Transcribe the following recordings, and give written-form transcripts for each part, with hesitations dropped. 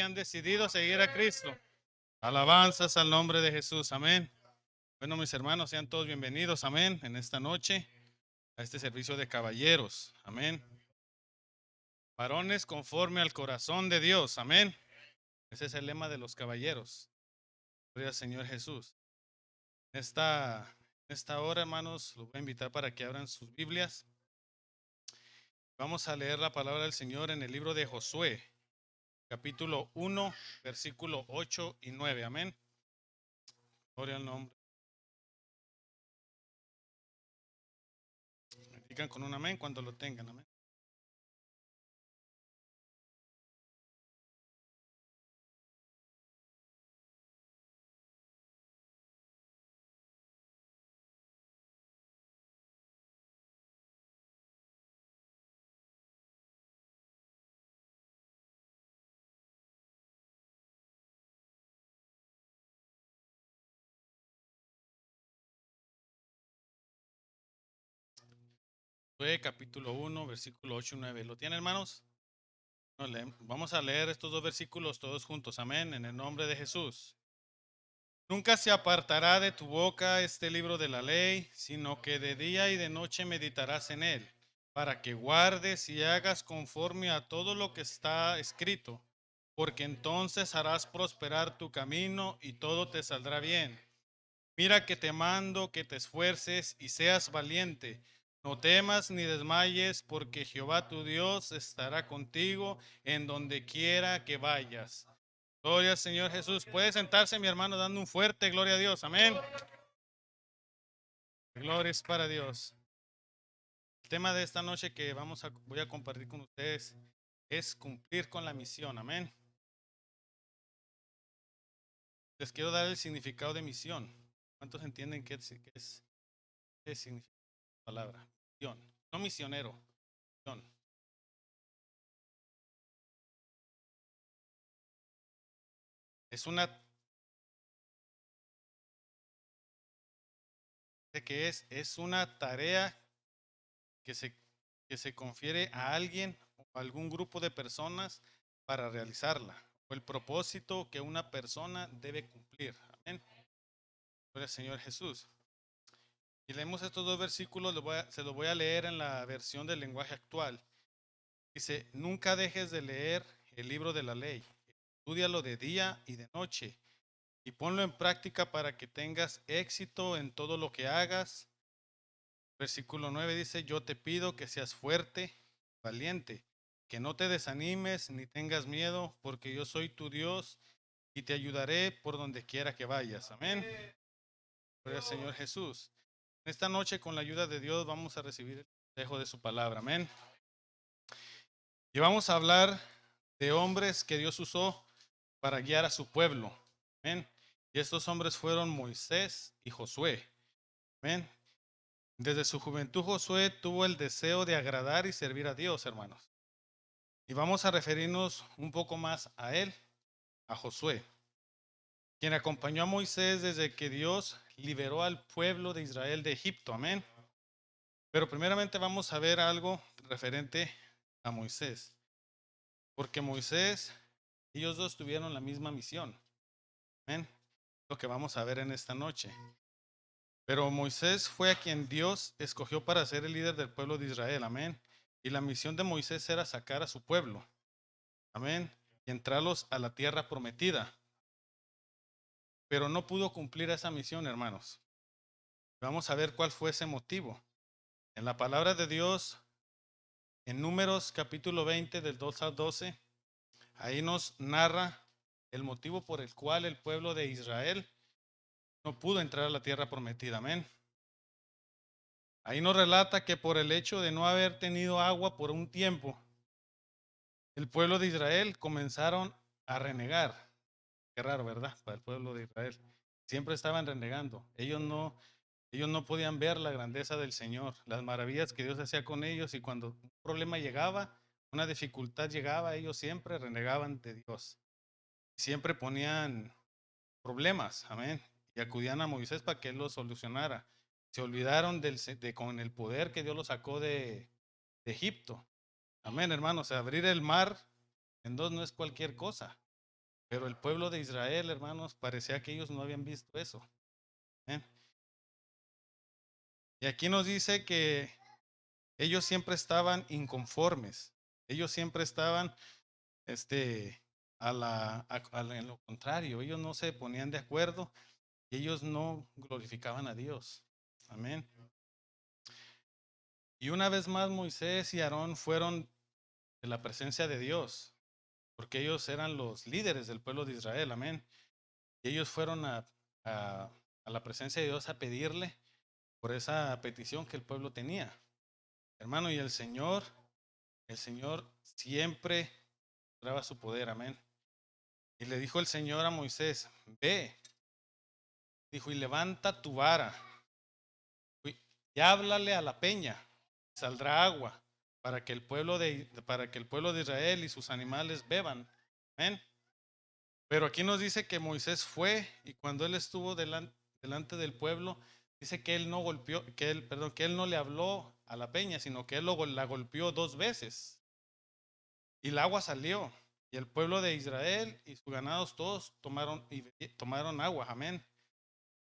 han decidido seguir a Cristo. Alabanzas al nombre de Jesús, amén. Bueno, mis hermanos, sean todos bienvenidos, amén, en esta noche a este servicio de caballeros, amén. Varones conforme al corazón de Dios, amén. Ese es el lema de los caballeros. Gloria al Señor Jesús. En esta hora, hermanos, los voy a invitar para que abran sus Biblias. Vamos a leer la palabra del Señor en el libro de Josué, capítulo 1, versículo 8 y 9, amén. Gloria al nombre. Digan con un amén cuando lo tengan, amén. Josué, capítulo 1, versículo 8 y 9. ¿Lo tienen, hermanos? Vamos a leer estos dos versículos todos juntos, amén, en el nombre de Jesús. Nunca se apartará de tu boca este libro de la ley, sino que de día y de noche meditarás en él, para que guardes y hagas conforme a todo lo que está escrito, porque entonces harás prosperar tu camino y todo te saldrá bien. Mira que te mando que te esfuerces y seas valiente. No temas ni desmayes, porque Jehová tu Dios estará contigo en donde quiera que vayas. Gloria al Señor Jesús. Puede sentarse, mi hermano, dando un fuerte gloria a Dios. Amén. Gloria es para Dios. El tema de esta noche que voy a compartir con ustedes es cumplir con la misión. Amén. Les quiero dar el significado de misión. ¿Cuántos entienden qué significa la palabra? Misión. No misionero. Misión. Es una es una tarea que se, que se confiere a alguien o a algún grupo de personas para realizarla, o el propósito que una persona debe cumplir. Amén. Gloria al Señor Jesús. Y leemos estos dos versículos, se los voy a leer en la versión del lenguaje actual. Dice, nunca dejes de leer el libro de la ley, estúdialo de día y de noche, y ponlo en práctica para que tengas éxito en todo lo que hagas. Versículo 9 dice, yo te pido que seas fuerte, valiente, que no te desanimes ni tengas miedo, porque yo soy tu Dios y te ayudaré por donde quiera que vayas. Amén. Gloria al Señor Jesús. Esta noche, con la ayuda de Dios, vamos a recibir el consejo de su palabra. Amén. Y vamos a hablar de hombres que Dios usó para guiar a su pueblo. Amén. Y estos hombres fueron Moisés y Josué. Amén. Desde su juventud Josué tuvo el deseo de agradar y servir a Dios, hermanos. Y vamos a referirnos un poco más a él, a Josué, quien acompañó a Moisés desde que Dios liberó al pueblo de Israel de Egipto. Amén. Pero primeramente vamos a ver algo referente a Moisés, porque Moisés, ellos dos tuvieron la misma misión. Amén. Lo que vamos a ver en esta noche. Pero Moisés fue a quien Dios escogió para ser el líder del pueblo de Israel. Amén. Y la misión de Moisés era sacar a su pueblo. Amén. Y entrarlos a la tierra prometida. Pero no pudo cumplir esa misión, hermanos. Vamos a ver cuál fue ese motivo. En la palabra de Dios, en Números capítulo 20, del 2 al 12, ahí nos narra el motivo por el cual el pueblo de Israel no pudo entrar a la tierra prometida. Amén. Ahí nos relata que por el hecho de no haber tenido agua por un tiempo, el pueblo de Israel comenzaron a renegar. Qué raro, ¿verdad? Para el pueblo de Israel. Siempre estaban renegando. Ellos no podían ver la grandeza del Señor, las maravillas que Dios hacía con ellos, y cuando un problema llegaba, una dificultad llegaba, ellos siempre renegaban de Dios. Siempre ponían problemas, amén, y acudían a Moisés para que él los solucionara. Se olvidaron con el poder que Dios los sacó de Egipto. Amén, hermanos. Abrir el mar en dos no es cualquier cosa. Pero el pueblo de Israel, hermanos, parecía que ellos no habían visto eso. ¿Eh? Y aquí nos dice que ellos siempre estaban inconformes. Ellos siempre estaban en lo contrario. Ellos no se ponían de acuerdo y ellos no glorificaban a Dios. Amén. Y una vez más Moisés y Aarón fueron de la presencia de Dios, porque ellos eran los líderes del pueblo de Israel. Amén. Y ellos fueron a, a la presencia de Dios a pedirle por esa petición que el pueblo tenía. Hermano, y el Señor siempre mostraba su poder. Amén. Y le dijo el Señor a Moisés, ve, dijo, y levanta tu vara y háblale a la peña, saldrá agua para que el pueblo de Israel y sus animales beban. Amén. Pero aquí nos dice que Moisés fue y cuando él estuvo delante del pueblo, dice que él no golpeó, que él no le habló a la peña, sino que él la golpeó 2 veces. Y el agua salió. Y el pueblo de Israel y sus ganados todos tomaron agua. Amén.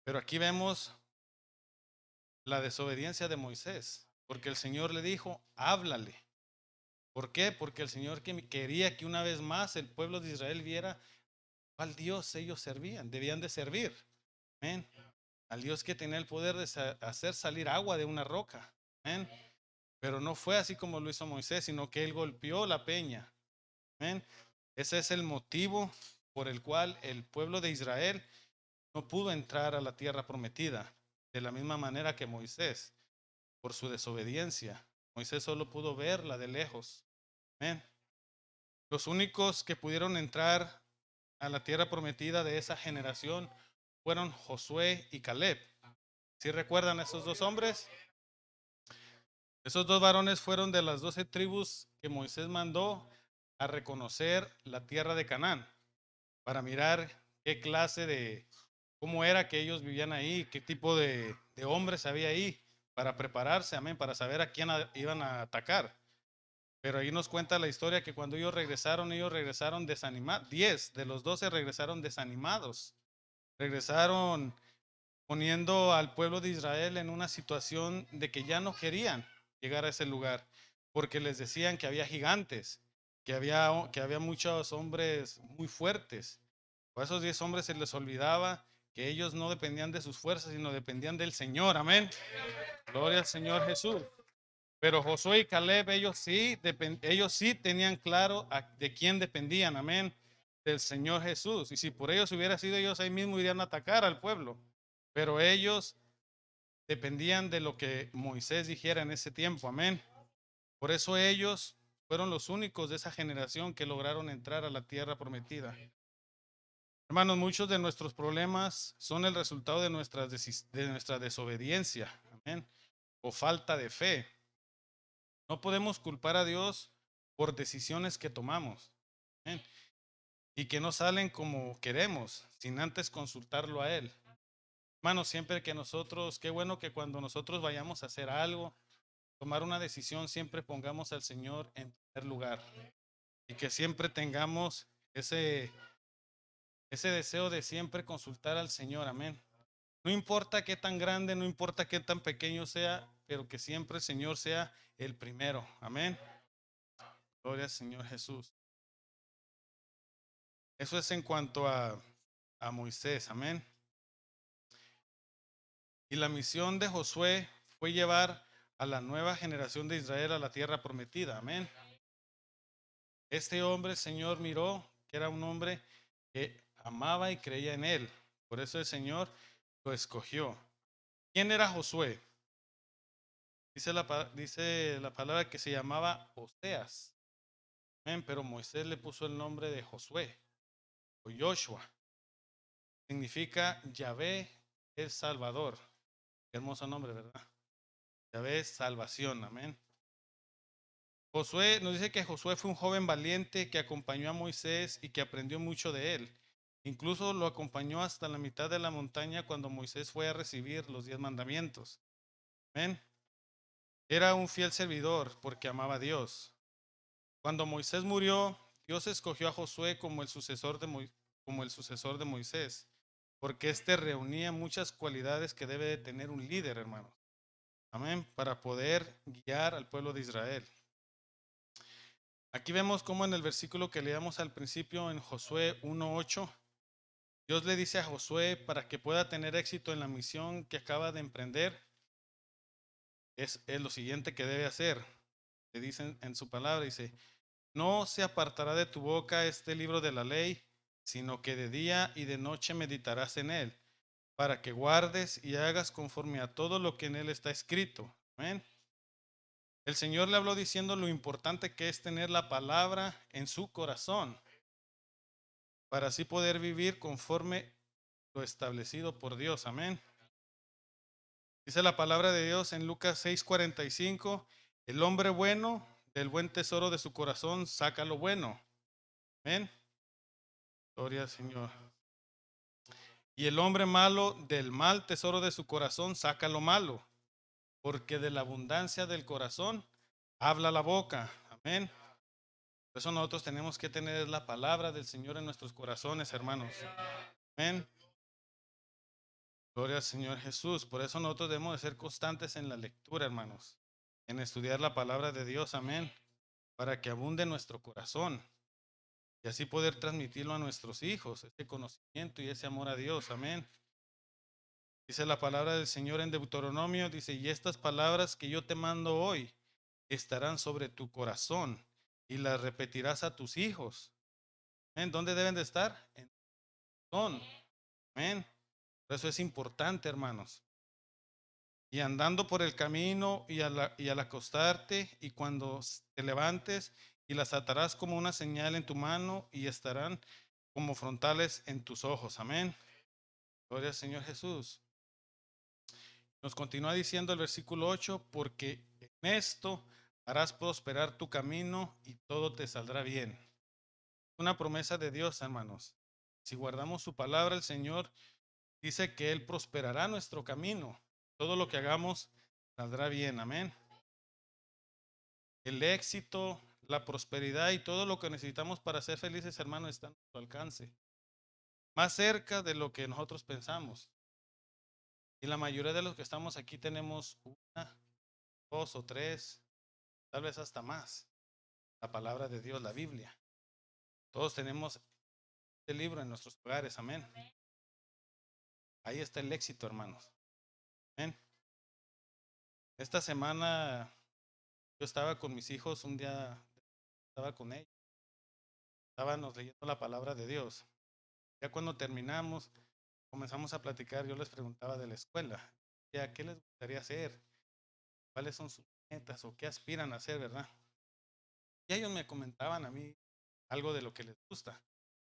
Pero aquí vemos la desobediencia de Moisés, porque el Señor le dijo, háblale. ¿Por qué? Porque el Señor quería que una vez más el pueblo de Israel viera cuál Dios ellos servían, debían de servir. Amén. Al Dios que tenía el poder de hacer salir agua de una roca. Amén. Pero no fue así como lo hizo Moisés, sino que él golpeó la peña. Amén. Ese es el motivo por el cual el pueblo de Israel no pudo entrar a la tierra prometida, de la misma manera que Moisés, por su desobediencia. Moisés solo pudo verla de lejos. Amén. Los únicos que pudieron entrar a la tierra prometida de esa generación fueron Josué y Caleb. ¿Sí recuerdan a esos dos hombres? Esos dos varones fueron de las 12 tribus que Moisés mandó a reconocer la tierra de Canaán, para mirar qué clase cómo era que ellos vivían ahí, qué tipo de hombres había ahí, para prepararse, amén, para saber a quién iban a atacar. Pero ahí nos cuenta la historia que cuando ellos regresaron desanimados. 10 de los 12 regresaron desanimados. Regresaron poniendo al pueblo de Israel en una situación de que ya no querían llegar a ese lugar, porque les decían que había gigantes, que había muchos hombres muy fuertes. A esos 10 hombres se les olvidaba que ellos no dependían de sus fuerzas, sino dependían del Señor. Amén. Gloria al Señor Jesús. Pero Josué y Caleb, ellos sí tenían claro de quién dependían. Amén. Del Señor Jesús. Y si por ellos hubiera sido, ellos ahí mismo irían a atacar al pueblo. Pero ellos dependían de lo que Moisés dijera en ese tiempo. Amén. Por eso ellos fueron los únicos de esa generación que lograron entrar a la tierra prometida. Hermanos, muchos de nuestros problemas son el resultado de nuestra desobediencia. Amén. O falta de fe. No podemos culpar a Dios por decisiones que tomamos. Amén. Y que no salen como queremos, sin antes consultarlo a Él. Hermanos, siempre que qué bueno que cuando nosotros vayamos a hacer algo, tomar una decisión, siempre pongamos al Señor en primer lugar. Y que siempre tengamos ese deseo de siempre consultar al Señor. Amén. No importa qué tan grande, no importa qué tan pequeño sea, pero que siempre el Señor sea el primero. Amén. Gloria al Señor Jesús. Eso es en cuanto a Moisés. Amén. Y la misión de Josué fue llevar a la nueva generación de Israel a la tierra prometida. Amén. Este hombre, el Señor miró que era un hombre que amaba y creía en él. Por eso el Señor lo escogió. ¿Quién era Josué? Dice la palabra que se llamaba Oseas. Amén. Pero Moisés le puso el nombre de Josué o Joshua. Significa Yahvé es Salvador. Qué hermoso nombre, ¿verdad? Yahvé es salvación. Amén. Josué nos dice que Josué fue un joven valiente que acompañó a Moisés y que aprendió mucho de él. Incluso lo acompañó hasta la mitad de la montaña cuando Moisés fue a recibir los 10 mandamientos. Amén. Era un fiel servidor porque amaba a Dios. Cuando Moisés murió, Dios escogió a Josué como el sucesor como el sucesor de Moisés, porque éste reunía muchas cualidades que debe de tener un líder, hermanos. Amén, para poder guiar al pueblo de Israel. Aquí vemos cómo en el versículo que leíamos al principio en Josué 1:8, Dios le dice a Josué para que pueda tener éxito en la misión que acaba de emprender, es lo siguiente que debe hacer. Le dicen en su palabra, dice, no se apartará de tu boca este libro de la ley, sino que de día y de noche meditarás en él, para que guardes y hagas conforme a todo lo que en él está escrito. Amén. El Señor le habló diciendo lo importante que es tener la palabra en su corazón, para así poder vivir conforme lo establecido por Dios. Amén. Dice la palabra de Dios en Lucas 6:45, el hombre bueno del buen tesoro de su corazón saca lo bueno. Amén. Gloria al Señor. Y el hombre malo del mal tesoro de su corazón saca lo malo, porque de la abundancia del corazón habla la boca. Amén. Por eso nosotros tenemos que tener la palabra del Señor en nuestros corazones, hermanos. Amén. Gloria al Señor Jesús. Por eso nosotros debemos de ser constantes en la lectura, hermanos, en estudiar la palabra de Dios. Amén. Para que abunde nuestro corazón y así poder transmitirlo a nuestros hijos, ese conocimiento y ese amor a Dios. Amén. Dice la palabra del Señor en Deuteronomio, dice, y estas palabras que yo te mando hoy estarán sobre tu corazón y las repetirás a tus hijos. ¿En dónde deben de estar? En tu corazón. Amén. Por eso es importante, hermanos. Y andando por el camino y al acostarte y cuando te levantes, y las atarás como una señal en tu mano y estarán como frontales en tus ojos. Amén. Gloria al Señor Jesús. Nos continúa diciendo el versículo 8, porque en esto harás prosperar tu camino y todo te saldrá bien. Una promesa de Dios, hermanos. Si guardamos su palabra, el Señor dice que Él prosperará nuestro camino. Todo lo que hagamos saldrá bien. Amén. El éxito, la prosperidad y todo lo que necesitamos para ser felices, hermanos, está a nuestro alcance. Más cerca de lo que nosotros pensamos. Y la mayoría de los que estamos aquí tenemos una, dos o tres, tal vez hasta más. La palabra de Dios, la Biblia. Todos tenemos este libro en nuestros hogares. Amén. Ahí está el éxito, hermanos. Amén. Esta semana yo estaba con mis hijos, un día estaba con ellos. Estábamos leyendo la palabra de Dios. Ya cuando terminamos, comenzamos a platicar. Yo les preguntaba de la escuela. Ya, ¿qué les gustaría hacer? ¿Cuáles son sus metas o qué aspiran a hacer, verdad? Y ellos me comentaban a mí algo de lo que les gusta,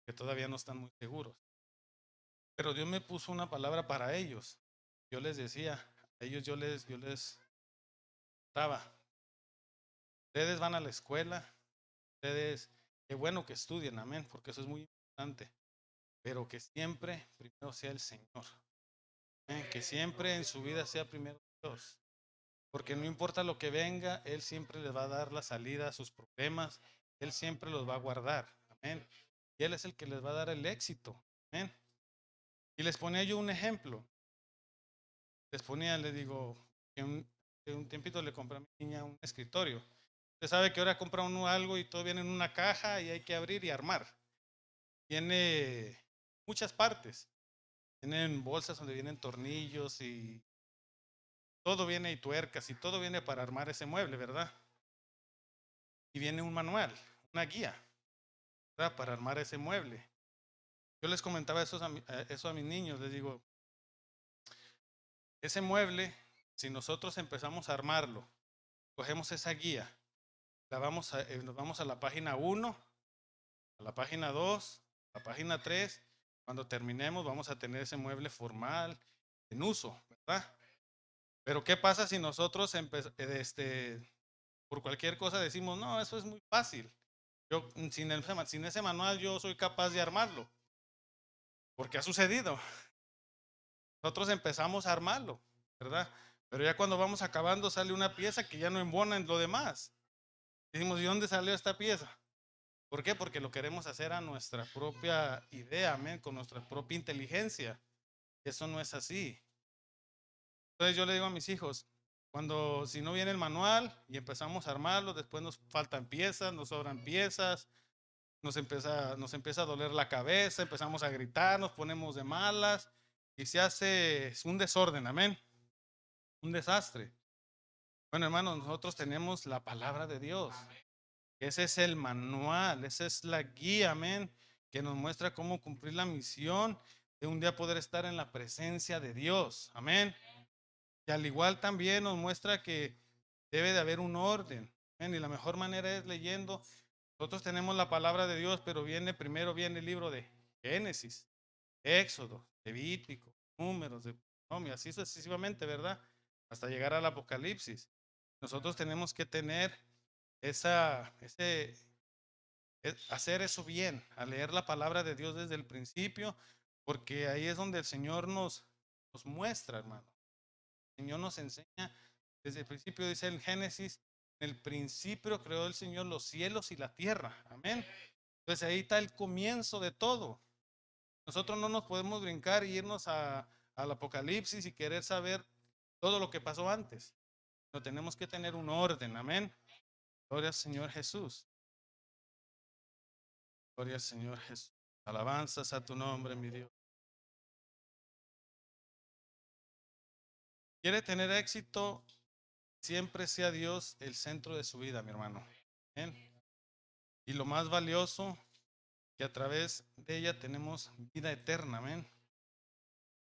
que todavía no están muy seguros. Pero Dios me puso una palabra para ellos. Yo les decía, a ellos yo les daba, ustedes van a la escuela, ustedes, qué bueno que estudien, amén, porque eso es muy importante, pero que siempre primero sea el Señor, amén, que siempre en su vida sea primero Dios, porque no importa lo que venga, Él siempre les va a dar la salida a sus problemas, Él siempre los va a guardar, amén, y Él es el que les va a dar el éxito, amén. Y les ponía yo un ejemplo, les digo, que un tiempito le compré a mi niña un escritorio. Usted sabe que ahora compra uno algo y todo viene en una caja y hay que abrir y armar. Tiene muchas partes. Tienen bolsas donde vienen tornillos y todo viene y tuercas y todo viene para armar ese mueble, ¿verdad? Y viene un manual, una guía, ¿verdad? Para armar ese mueble. Yo les comentaba eso a mis niños, les digo, ese mueble, si nosotros empezamos a armarlo, cogemos esa guía, nos vamos a la página 1, a la página 2, a la página 3. Cuando terminemos vamos a tener ese mueble formal en uso, ¿verdad? Pero ¿qué pasa si nosotros por cualquier cosa decimos, no, eso es muy fácil? Yo sin ese manual yo soy capaz de armarlo. Porque ha sucedido. Nosotros empezamos a armarlo, ¿verdad? Pero ya cuando vamos acabando sale una pieza que ya no embona en lo demás. Decimos, ¿y dónde salió esta pieza? ¿Por qué? Porque lo queremos hacer a nuestra propia idea, amén, con nuestra propia inteligencia. Eso no es así. Entonces yo le digo a mis hijos, si no viene el manual y empezamos a armarlo, después nos faltan piezas, nos sobran piezas, nos empieza a doler la cabeza, empezamos a gritar, nos ponemos de malas y se hace un desorden, amén, un desastre. Bueno, hermanos, nosotros tenemos la palabra de Dios. Ese es el manual, esa es la guía, amén, que nos muestra cómo cumplir la misión de un día poder estar en la presencia de Dios, amén. Y al igual también nos muestra que debe de haber un orden, amén, y la mejor manera es leyendo. Nosotros tenemos la palabra de Dios, pero primero viene el libro de Génesis, Éxodo, Levítico, Números, Deuteronomio, así sucesivamente, ¿verdad? Hasta llegar al Apocalipsis. Nosotros tenemos que tener hacer eso bien, a leer la palabra de Dios desde el principio, porque ahí es donde el Señor nos muestra, hermano. El Señor nos enseña desde el principio, dice en Génesis, en el principio creó el Señor los cielos y la tierra, amén. Entonces ahí está el comienzo de todo. Nosotros no nos podemos brincar y irnos al Apocalipsis y querer saber todo lo que pasó antes. No tenemos que tener un orden, amén. Gloria al Señor Jesús. Gloria al Señor Jesús. Alabanzas a tu nombre, mi Dios. Quiere tener éxito, siempre sea Dios el centro de su vida, mi hermano. Amén. Y lo más valioso, que a través de ella tenemos vida eterna. Amén.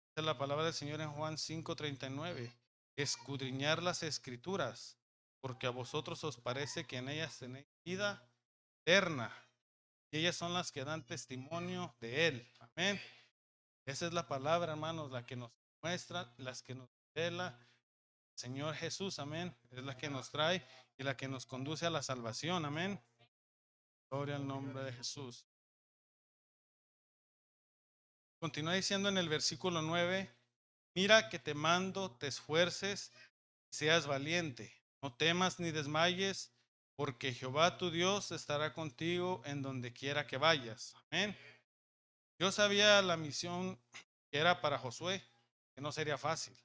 Esta es la palabra del Señor en Juan 5:39. Escudriñar las escrituras, porque a vosotros os parece que en ellas tenéis vida eterna. Y ellas son las que dan testimonio de Él. Amén. Esa es la palabra, hermanos, la que nos muestra, las que nos revela Señor Jesús, amén. Es la que nos trae y la que nos conduce a la salvación, amén. Gloria al nombre de Jesús. Continúa diciendo en el versículo 9, mira que te mando, te esfuerces, seas valiente, no temas ni desmayes, porque Jehová tu Dios estará contigo en donde quiera que vayas. Amén. Yo sabía la misión que era para Josué, que no sería fácil,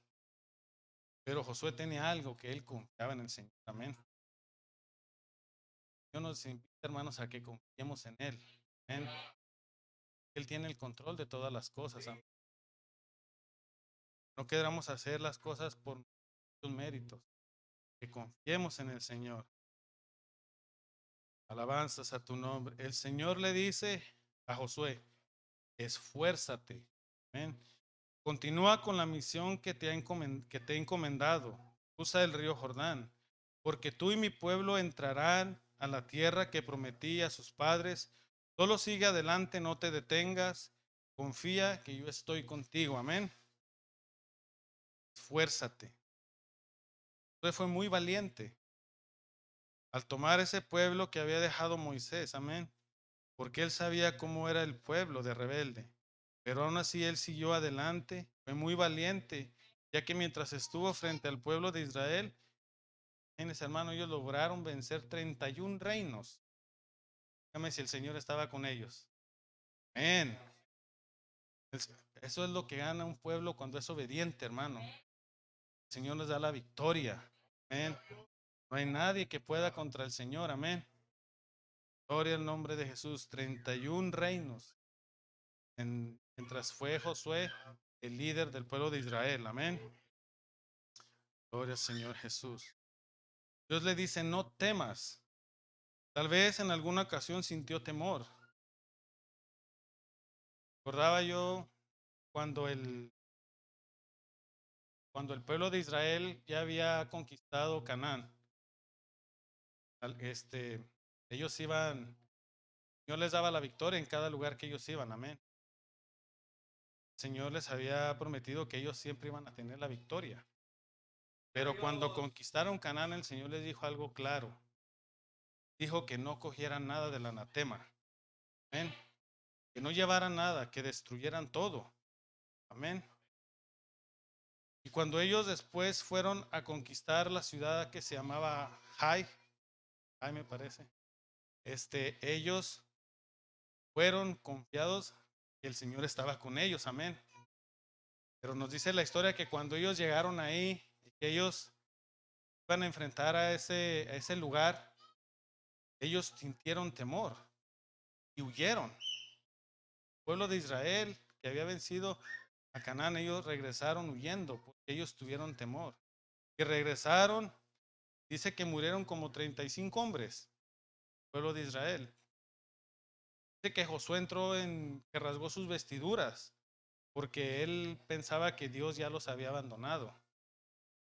pero Josué tenía algo, que él confiaba en el Señor. Amén. Dios nos invita, hermanos, a que confiemos en Él. Amén. Él tiene el control de todas las cosas. Amén. No queramos hacer las cosas por sus méritos, que confiemos en el Señor. Alabanzas a tu nombre. El Señor le dice a Josué, esfuérzate. Amén. Continúa con la misión que te he encomendado. Cruza el río Jordán, porque tú y mi pueblo entrarán a la tierra que prometí a sus padres. Solo sigue adelante, no te detengas. Confía que yo estoy contigo. Amén. Esfuérzate. Entonces fue muy valiente al tomar ese pueblo que había dejado Moisés. Amén. Porque él sabía cómo era el pueblo de rebelde. Pero aún así él siguió adelante. Fue muy valiente, ya que mientras estuvo frente al pueblo de Israel, hermano, ellos lograron vencer 31 reinos. Dígame si el Señor estaba con ellos. Amén. Eso es lo que gana un pueblo cuando es obediente, hermano. El Señor les da la victoria. Amén. No hay nadie que pueda contra el Señor. Amén. Gloria al nombre de Jesús. 31 reinos. Mientras fue Josué el líder del pueblo de Israel. Amén. Gloria al Señor Jesús. Dios le dice, no temas. Tal vez en alguna ocasión sintió temor. Recordaba yo cuando cuando el pueblo de Israel ya había conquistado Canaán. Ellos iban, el Señor les daba la victoria en cada lugar que ellos iban. Amén. El Señor les había prometido que ellos siempre iban a tener la victoria. Pero cuando conquistaron Canaán, el Señor les dijo algo claro. Dijo que no cogieran nada del anatema. Amén. Que no llevaran nada, que destruyeran todo. Amén. Y cuando ellos después fueron a conquistar la ciudad que se llamaba Jai me parece. ellos fueron confiados que el Señor estaba con ellos, amén. Pero nos dice la historia que cuando ellos llegaron ahí, que ellos iban a enfrentar a ese lugar, ellos sintieron temor y huyeron. El pueblo de Israel que había vencido a Canaán, ellos regresaron huyendo porque ellos tuvieron temor. Y regresaron, dice que murieron como 35 hombres, el pueblo de Israel. Dice que Josué entró que rasgó sus vestiduras porque él pensaba que Dios ya los había abandonado.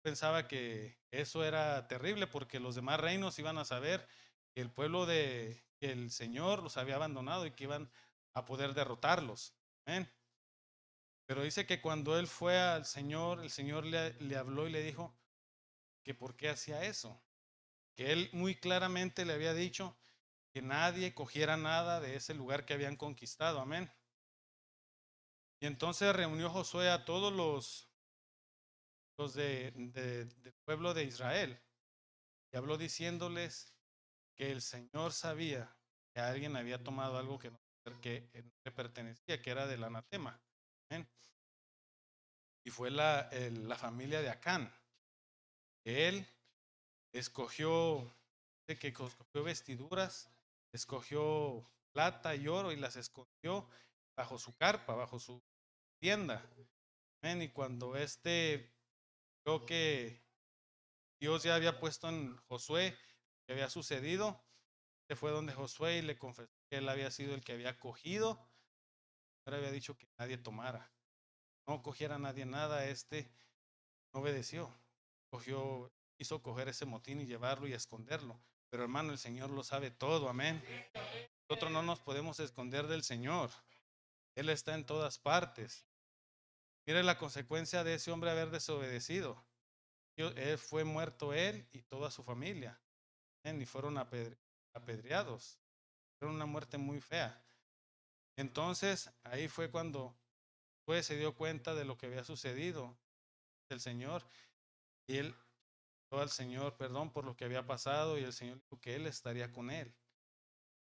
Pensaba que eso era terrible porque los demás reinos iban a saber que que el Señor los había abandonado y que iban a poder derrotarlos. Amén. Pero dice que cuando él fue al Señor, el Señor le habló y le dijo que por qué hacía eso. Que él muy claramente le había dicho que nadie cogiera nada de ese lugar que habían conquistado. Amén. Y entonces reunió Josué a todos los del pueblo de Israel y habló diciéndoles que el Señor sabía que alguien había tomado algo que no le pertenecía, que era del anatema. ¿Amén? Y fue la familia de Acán. Él escogió, que escogió vestiduras, escogió plata y oro y las escondió bajo su carpa, bajo su tienda. ¿Amén? Y cuando vio que Dios ya había puesto en Josué que había sucedido, fue donde Josué y le confesó que él había sido el que había cogido, pero había dicho que nadie tomara, no cogiera nadie nada. No obedeció, quiso coger ese motín y llevarlo y esconderlo. Pero hermano, el Señor lo sabe todo, amén. Nosotros no nos podemos esconder del Señor, Él está en todas partes. Mire la consecuencia de ese hombre haber desobedecido. Fue muerto él y toda su familia, y fueron apedreados. Era una muerte muy fea. Entonces ahí fue cuando se dio cuenta de lo que había sucedido del Señor, y él pidió al Señor perdón por lo que había pasado, y el Señor dijo que él estaría con él,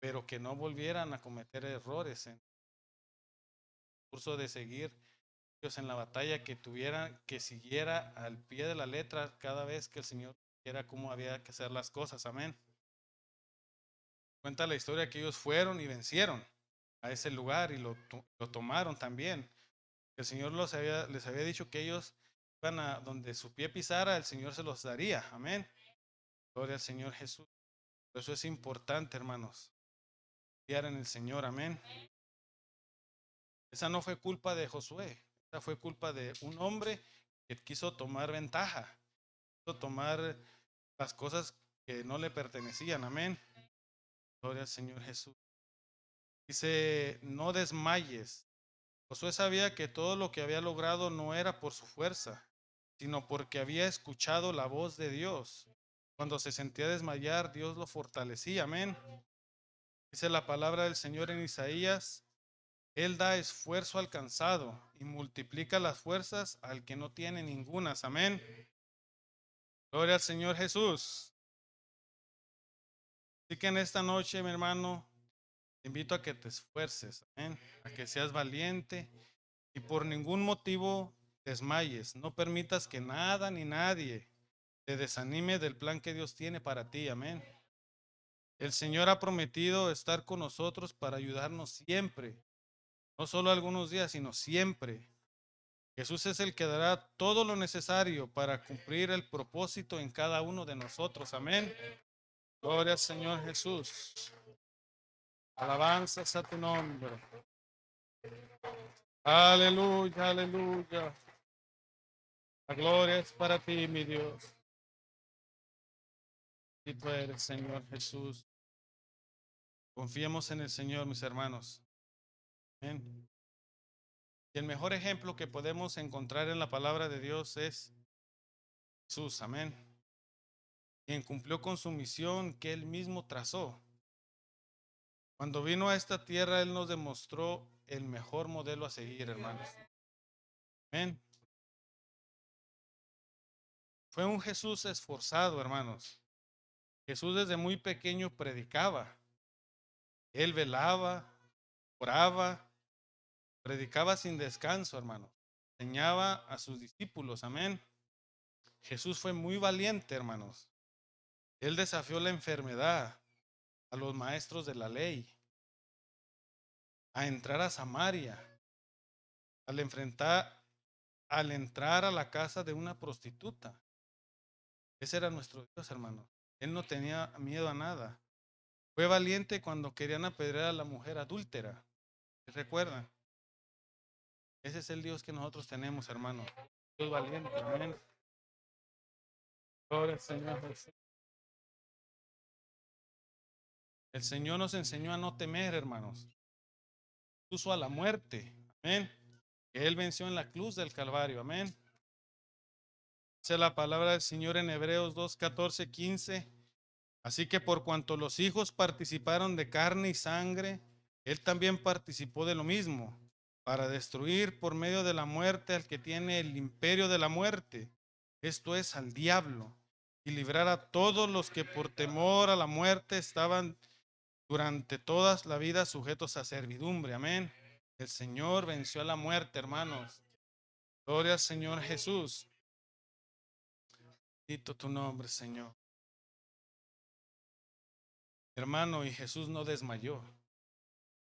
pero que no volvieran a cometer errores en el curso de seguir Dios en la batalla, que siguiera al pie de la letra cada vez que el Señor dijera cómo había que hacer las cosas. Amén. Cuenta la historia que ellos fueron y vencieron a ese lugar y lo tomaron también. El Señor les había dicho que ellos iban a donde su pie pisara, el Señor se los daría. Amén. Gloria al Señor Jesús. Por eso es importante, hermanos, confiar en el Señor. Amén. Esa no fue culpa de Josué. Esa fue culpa de un hombre que quiso tomar ventaja, quiso tomar las cosas que no le pertenecían. Amén. Gloria al Señor Jesús. Dice, no desmayes. Josué sabía que todo lo que había logrado no era por su fuerza, sino porque había escuchado la voz de Dios. Cuando se sentía desmayar, Dios lo fortalecía. Amén. Dice la palabra del Señor en Isaías, Él da esfuerzo al cansado y multiplica las fuerzas al que no tiene ningunas. Amén. Gloria al Señor Jesús. Así que en esta noche, mi hermano, te invito a que te esfuerces. Amén. A que seas valiente y por ningún motivo desmayes. No permitas que nada ni nadie te desanime del plan que Dios tiene para ti. Amén. El Señor ha prometido estar con nosotros para ayudarnos siempre, no solo algunos días, sino siempre. Jesús es el que dará todo lo necesario para cumplir el propósito en cada uno de nosotros. Amén. Gloria al Señor Jesús. Alabanzas a tu nombre. Aleluya, aleluya. La gloria es para ti, mi Dios. Y tú eres, Señor Jesús. Confiemos en el Señor, mis hermanos. Amén. Y el mejor ejemplo que podemos encontrar en la palabra de Dios es Jesús. Amén. Quien cumplió con su misión que él mismo trazó. Cuando vino a esta tierra, él nos demostró el mejor modelo a seguir, hermanos. Amén. Fue un Jesús esforzado, hermanos. Jesús desde muy pequeño predicaba. Él velaba, oraba, predicaba sin descanso, hermano. Enseñaba a sus discípulos, amén. Jesús fue muy valiente, hermanos. Él desafió la enfermedad, a los maestros de la ley, a entrar a Samaria, al entrar a la casa de una prostituta. Ese era nuestro Dios, hermano. Él no tenía miedo a nada. Fue valiente cuando querían apedrear a la mujer adúltera. ¿Recuerdan? Ese es el Dios que nosotros tenemos, hermano. Dios valiente, amén. Gloria al Señor Jesús. El Señor nos enseñó a no temer, hermanos. Incluso a la muerte, amén. Que Él venció en la cruz del Calvario, amén. Dice la palabra del Señor en Hebreos 2, 14, 15. Así que por cuanto los hijos participaron de carne y sangre, Él también participó de lo mismo, para destruir por medio de la muerte al que tiene el imperio de la muerte, esto es, al diablo, y librar a todos los que por temor a la muerte estaban durante toda la vida sujetos a servidumbre. Amén. El Señor venció a la muerte, hermanos. Gloria al Señor Jesús. Bendito tu nombre, Señor. Hermano, y Jesús no desmayó.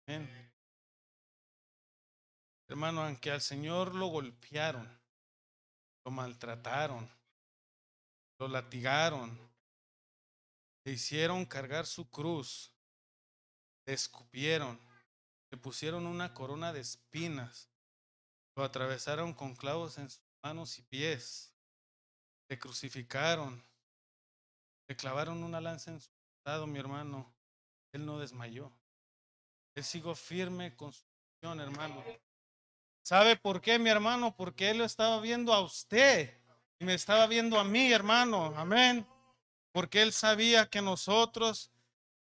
Amén. Hermano, aunque al Señor lo golpearon, lo maltrataron, lo latigaron, le hicieron cargar su cruz, le escupieron, le pusieron una corona de espinas, lo atravesaron con clavos en sus manos y pies, le crucificaron, le clavaron una lanza en su costado, mi hermano. Él no desmayó. Él siguió firme con su misión, hermano. ¿Sabe por qué, mi hermano? Porque Él lo estaba viendo a usted y me estaba viendo a mí, hermano. Amén. Porque Él sabía que nosotros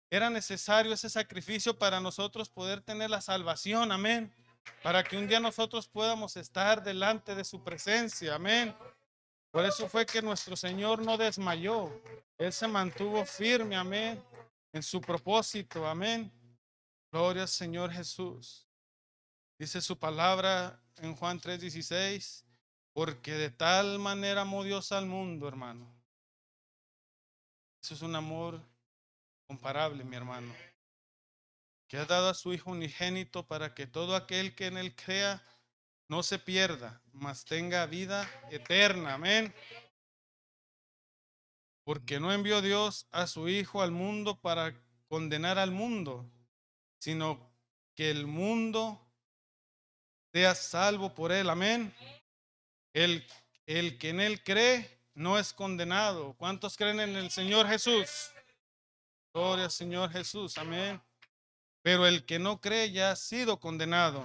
era necesario ese sacrificio para nosotros poder tener la salvación. Amén. Para que un día nosotros podamos estar delante de su presencia. Amén. Por eso fue que nuestro Señor no desmayó. Él se mantuvo firme. Amén. En su propósito. Amén. Gloria al Señor Jesús. Dice su palabra en Juan 3:16, porque de tal manera amó Dios al mundo, hermano. Eso es un amor comparable, mi hermano. Que ha dado a su Hijo unigénito para que todo aquel que en Él crea no se pierda, mas tenga vida eterna. Amén. Porque no envió Dios a su Hijo al mundo para condenar al mundo, sino que el mundo sea salvo por Él. Amén. El, el que en Él cree no es condenado. ¿Cuántos creen en el Señor Jesús? Gloria al Señor Jesús. Amén. Pero el que no cree ya ha sido condenado,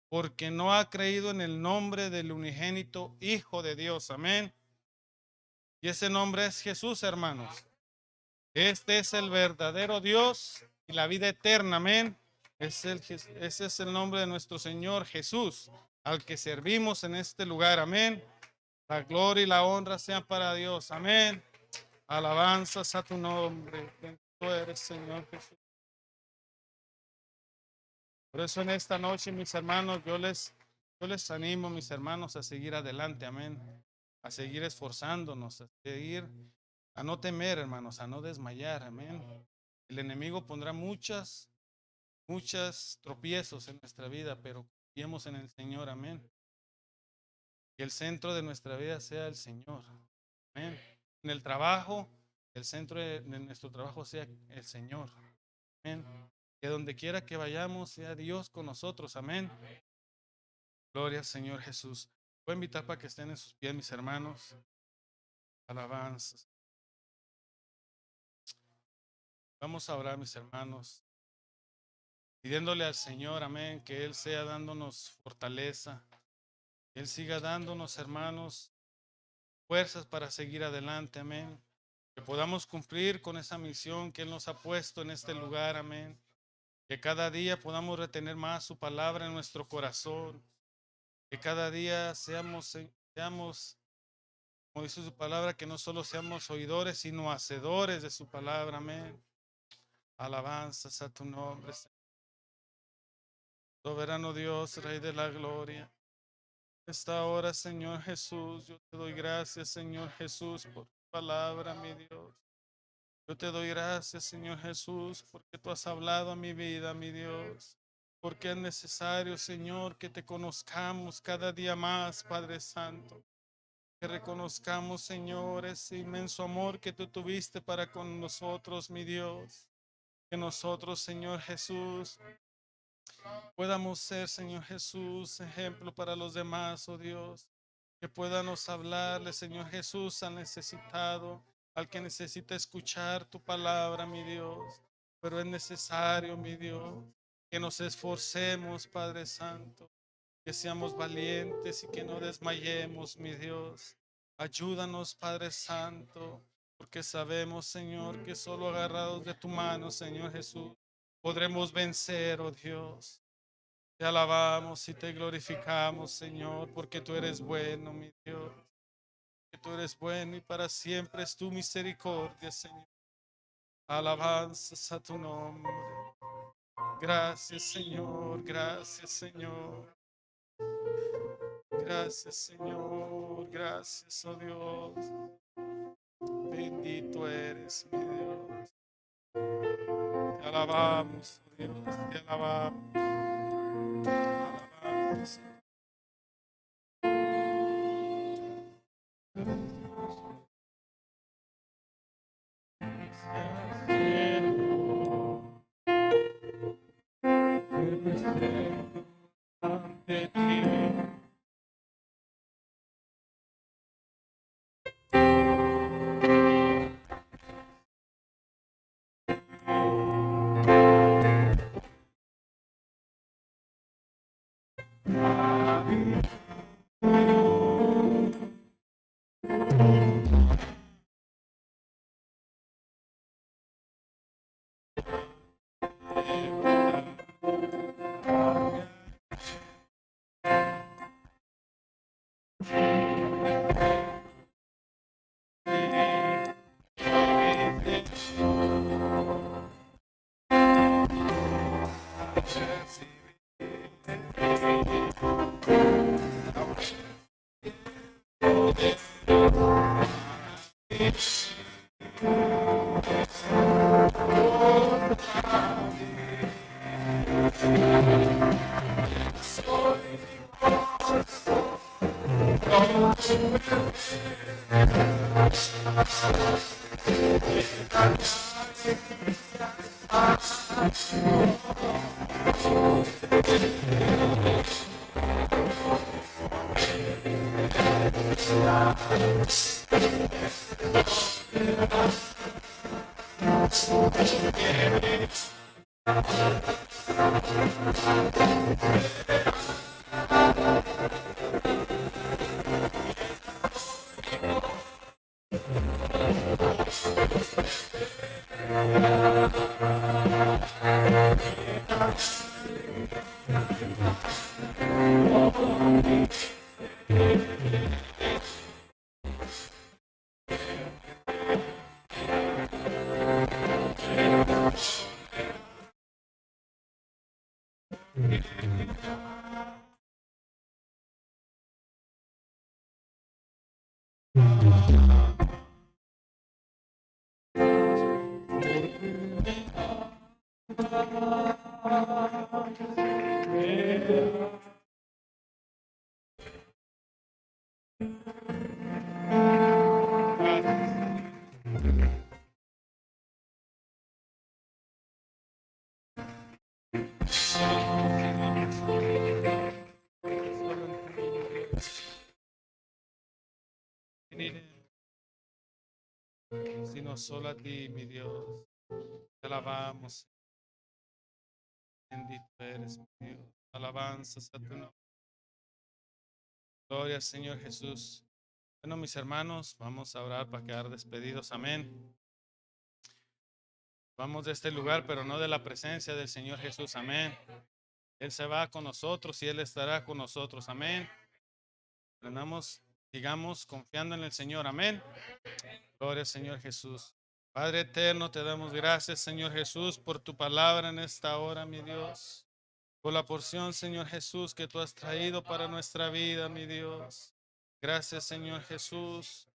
porque no ha creído en el nombre del unigénito Hijo de Dios. Amén. Y ese nombre es Jesús, hermanos. Este es el verdadero Dios y la vida eterna. Amén. Ese es el nombre de nuestro Señor Jesús, al que servimos en este lugar. Amén. La gloria y la honra sean para Dios. Amén. Alabanzas a tu nombre. Bendito eres, Señor Jesús. Por eso en esta noche, mis hermanos, yo les animo, mis hermanos, a seguir adelante. Amén. A seguir esforzándonos, a seguir, a no temer, hermanos, a no desmayar. Amén. El enemigo pondrá muchas tropiezos en nuestra vida, pero confiemos en el Señor. Amén. Que el centro de nuestra vida sea el Señor. Amén. En el trabajo, el centro de nuestro trabajo sea el Señor. Amén. Que donde quiera que vayamos sea Dios con nosotros. Amén. Gloria al Señor Jesús. Voy a invitar para que estén en sus pies, mis hermanos. Alabanzas. Vamos a orar, mis hermanos, pidiéndole al Señor, amén, que Él sea dándonos fortaleza, que Él siga dándonos, hermanos, fuerzas para seguir adelante. Amén. Que podamos cumplir con esa misión que Él nos ha puesto en este lugar. Amén. Que cada día podamos retener más su palabra en nuestro corazón. Que cada día seamos, como dice su palabra, que no solo seamos oidores, sino hacedores de su palabra. Amén. Alabanzas a tu nombre, soberano Dios, Rey de la gloria. Esta hora, Señor Jesús, yo te doy gracias, Señor Jesús, por tu palabra, mi Dios. Yo te doy gracias, Señor Jesús, porque tú has hablado a mi vida, mi Dios. Porque es necesario, Señor, que te conozcamos cada día más, Padre Santo. Que reconozcamos, Señor, ese inmenso amor que tú tuviste para con nosotros, mi Dios. Que nosotros, Señor Jesús, podamos ser, Señor Jesús, ejemplo para los demás, oh Dios. Que podamos hablarle, Señor Jesús, al necesitado, al que necesita escuchar tu palabra, mi Dios. Pero es necesario, mi Dios, que nos esforcemos, Padre Santo, que seamos valientes y que no desmayemos, mi Dios. Ayúdanos, Padre Santo, porque sabemos, Señor, que solo agarrados de tu mano, Señor Jesús, podremos vencer, oh Dios. Te alabamos y te glorificamos, Señor, porque tú eres bueno, mi Dios. Que tú eres bueno y para siempre es tu misericordia, Señor. Alabanzas a tu nombre. Gracias, Señor. Gracias, Señor. Gracias, Señor. Gracias, oh Dios. Bendito eres, mi Dios. Te alabamos, oh Dios. Te alabamos. Te alabamos. Ante ti. Sino solo a ti, mi Dios. Te alabamos. Bendito eres, mi Dios. Alabanzas a tu nombre. Gloria al Señor Jesús. Bueno, mis hermanos, vamos a orar para quedar despedidos. Amén. Vamos de este lugar, pero no de la presencia del Señor Jesús. Amén. Él se va con nosotros y Él estará con nosotros. Amén. Aprendamos, sigamos confiando en el Señor. Amén. Gloria al Señor Jesús. Padre eterno, te damos gracias, Señor Jesús, por tu palabra en esta hora, mi Dios. Por la porción, Señor Jesús, que tú has traído para nuestra vida, mi Dios. Gracias, Señor Jesús.